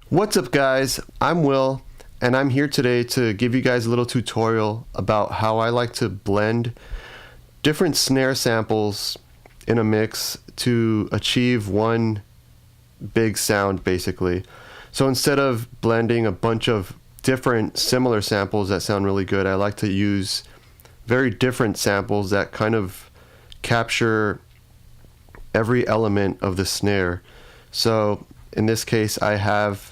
What's up guys, I'm Will and I'm here today to give you guys a little tutorial about how I like to blend different snare samples in a mix to achieve one big sound basically. So instead of blending a bunch of different similar samples that sound really good, I like to use very different samples that kind of capture every element of the snare. So in this case I have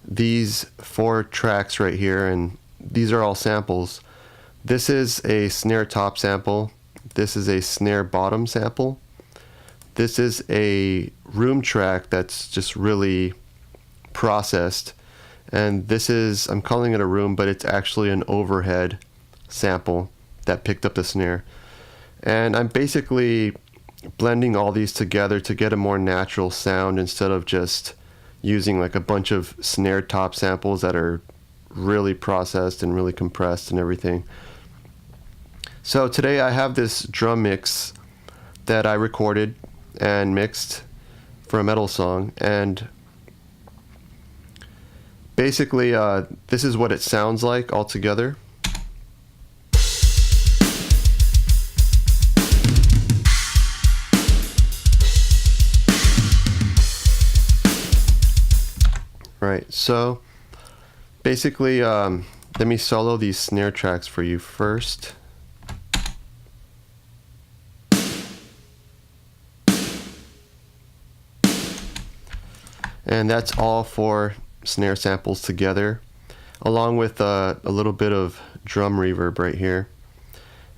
these 4 tracks right here, and these are all samples. This is a snare top sample, this is a snare bottom sample, this is a room track that's just really processed, and this is, I'm calling it a room, but it's actually an overhead sample that picked up the snare. And I'm basically blending all these together to get a more natural sound instead of just using like a bunch of snare top samples that are really processed and really compressed and everything. So today I have this drum mix that I recorded and mixed for a metal song, and basically this is what it sounds like all together. Right, so basically let me solo these snare tracks for you first. And that's all 4 snare samples together, along with a little bit of drum reverb right here.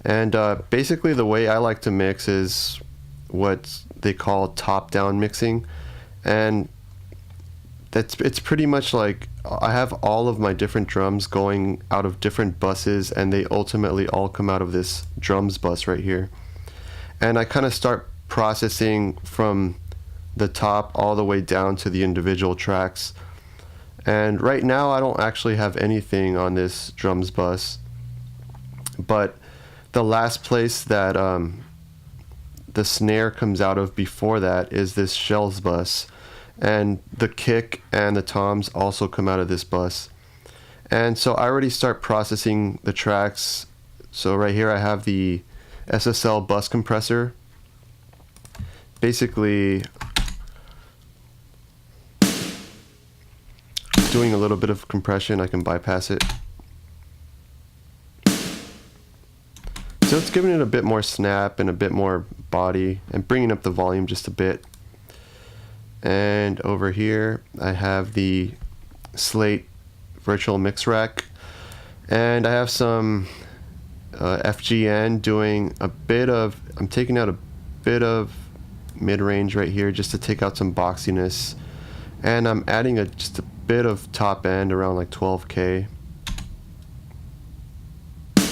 And basically the way I like to mix is what they call top-down mixing, and it's pretty much like I have all of my different drums going out of different buses, and they ultimately all come out of this drums bus right here. And I kind of start processing from the top all the way down to the individual tracks. And right now I don't actually have anything on this drums bus, but the last place that the snare comes out of before that is this shells bus, and the kick and the toms also come out of this bus. And so I already start processing the tracks. So right here I have the SSL bus compressor, basically doing a little bit of compression. I can bypass it. So it's giving it a bit more snap and a bit more body and bringing up the volume just a bit. And over here I have the Slate virtual mix rack, and I have some FGN doing a bit of, I'm taking out a bit of mid-range right here just to take out some boxiness, and I'm adding just a bit of top end around like 12K, and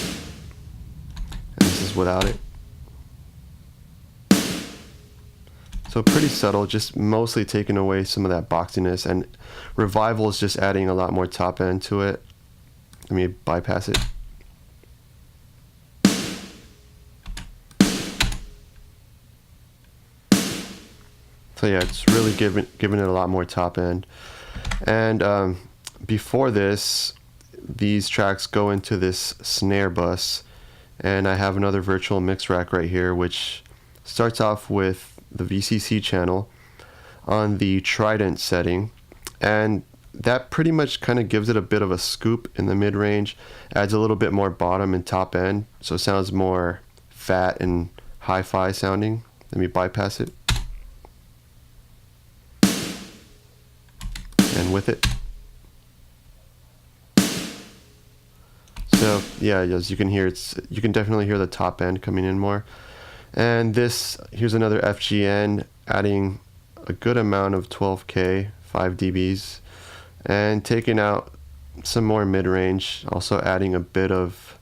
this is without it. So pretty subtle, just mostly taking away some of that boxiness, and Revival is just adding a lot more top end to it. Let me bypass it. So yeah, it's really giving it a lot more top end. And before this, these tracks go into this snare bus, and I have another virtual mix rack right here, which starts off with the VCC channel on the Trident setting, and that pretty much kind of gives it a bit of a scoop in the mid-range, adds a little bit more bottom and top end, so it sounds more fat and hi-fi sounding. Let me bypass it. And with it. So yeah, as you can hear, you can definitely hear the top end coming in more. And this, here's another FGN adding a good amount of 12K, 5 dBs, and taking out some more mid-range, also adding a bit of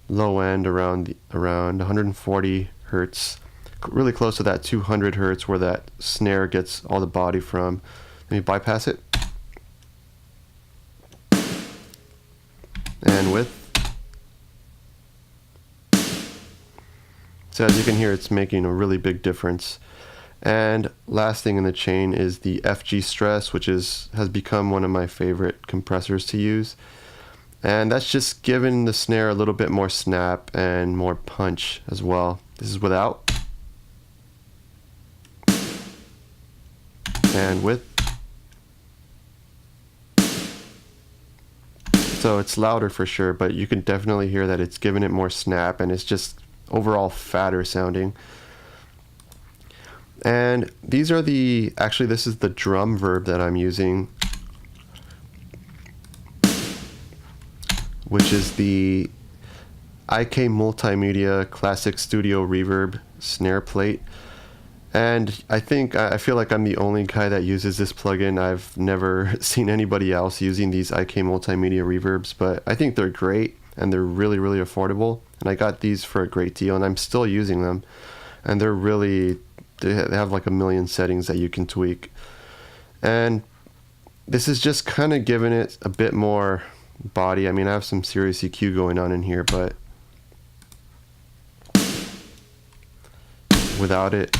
low end around 140 hertz, really close to that 200 hertz where that snare gets all the body from. Let me bypass it. And with. So as you can hear, it's making a really big difference. And last thing in the chain is the FG Stress, which has become one of my favorite compressors to use. And that's just giving the snare a little bit more snap and more punch as well. This is without. And with. So it's louder for sure, but you can definitely hear that it's giving it more snap and it's just overall fatter sounding. And these are actually this is the drum verb that I'm using, which is the IK Multimedia Classic Studio Reverb snare plate. And I feel like I'm the only guy that uses this plugin. I've never seen anybody else using these IK Multimedia reverbs, but I think they're great and they're really, really affordable. And I got these for a great deal and I'm still using them. And they have like a million settings that you can tweak. And this is just kind of giving it a bit more body. I mean, I have some serious EQ going on in here, but without it.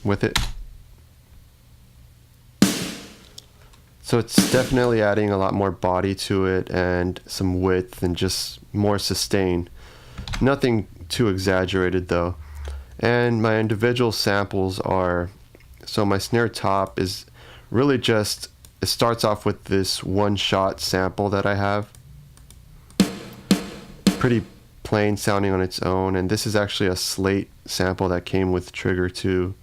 With it. So it's definitely adding a lot more body to it and some width and just more sustain. Nothing too exaggerated though. And my individual samples are, so my snare top is really just, it starts off with this one shot sample that I have. Pretty plain sounding on its own, and this is actually a slate sample that came with Trigger too.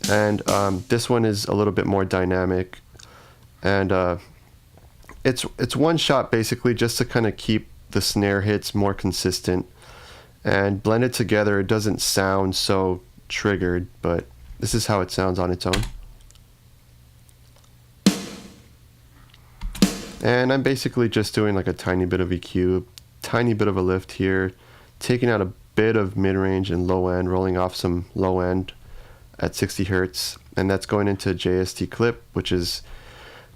And this one is a little bit more dynamic, and it's one shot basically just to kind of keep the snare hits more consistent and blended together. It doesn't sound so triggered, but this is how it sounds on its own. And I'm basically just doing like a tiny bit of EQ, tiny bit of a lift here, taking out a bit of mid-range and low end, rolling off some low end at 60 Hertz, and that's going into JST clip, which is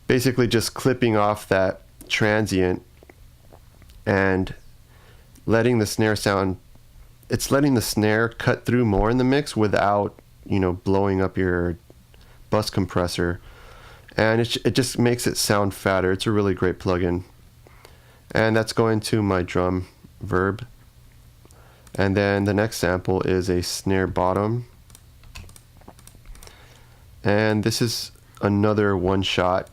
basically just clipping off that transient and letting the snare sound, it's letting the snare cut through more in the mix without, blowing up your bus compressor, and it just makes it sound fatter. It's a really great plugin. And that's going to my drum verb. And then the next sample is a snare bottom. And this is another one shot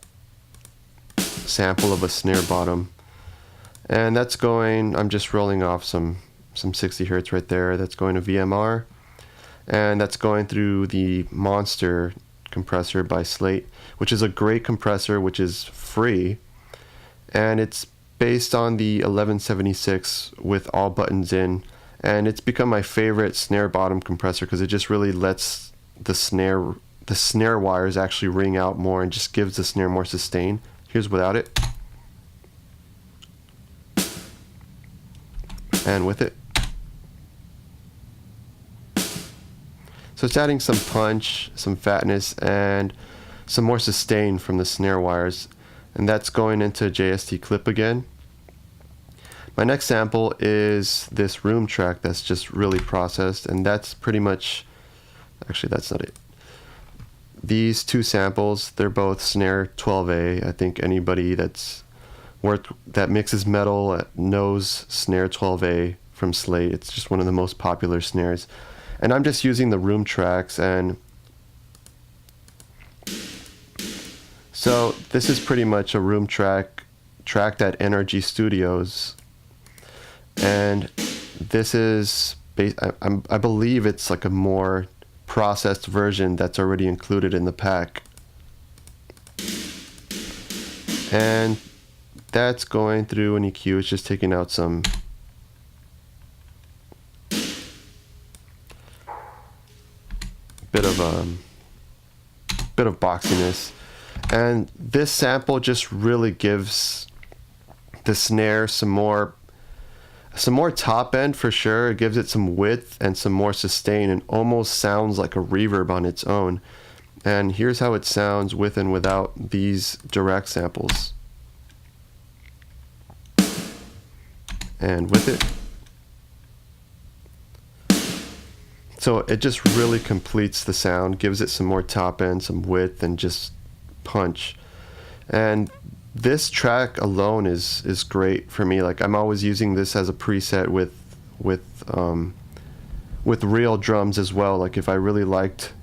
sample of a snare bottom. And that's going, I'm just rolling off some 60 Hertz right there. That's going to VMR. And that's going through the Monster compressor by Slate, which is a great compressor, which is free. And it's based on the 1176 with all buttons in. And it's become my favorite snare bottom compressor because it just really lets the snare wires actually ring out more and just gives the snare more sustain. Here's without it. And with it. So it's adding some punch, some fatness, and some more sustain from the snare wires. And that's going into JST clip again. My next sample is this room track that's just really processed, and that's pretty much, actually that's not it. These two samples, they're both Snare 12A. I think anybody that mixes metal knows Snare 12A from Slate. It's just one of the most popular snares. And I'm just using the room tracks, and so this is pretty much a room track tracked at NRG Studios. And this is, I believe it's like a more processed version that's already included in the pack. And that's going through an EQ. It's just taking out some bit of boxiness. And this sample just really gives the snare some more top end for sure. It gives it some width and some more sustain, and almost sounds like a reverb on its own. And here's how it sounds with and without these direct samples. And with it. So it just really completes the sound, gives it some more top end, some width, and just punch. And this track alone is great for me. Like, I'm always using this as a preset with real drums as well. Like, if I really liked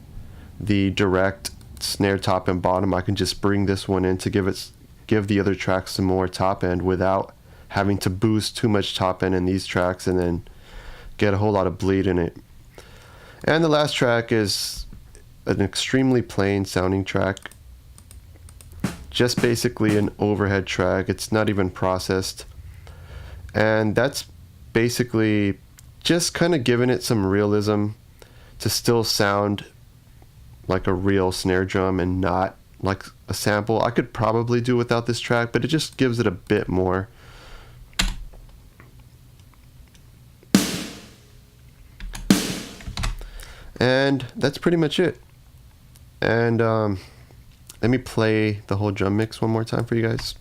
the direct snare top and bottom, I can just bring this one in to give the other tracks some more top end without having to boost too much top end in these tracks and then get a whole lot of bleed in it. And the last track is an extremely plain sounding track, just basically an overhead track. It's not even processed, and that's basically just kind of giving it some realism to still sound like a real snare drum and not like a sample. I could probably do without this track, but it just gives it a bit more. And that's pretty much it. And let me play the whole drum mix one more time for you guys.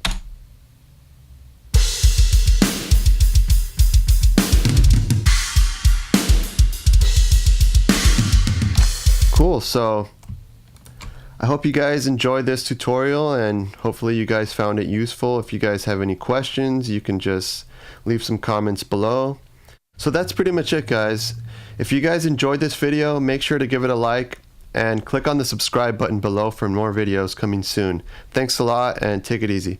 Cool, so I hope you guys enjoyed this tutorial, and hopefully you guys found it useful. If you guys have any questions, you can just leave some comments below. So that's pretty much it, guys. If you guys enjoyed this video, make sure to give it a like and click on the subscribe button below for more videos coming soon. Thanks a lot, and take it easy.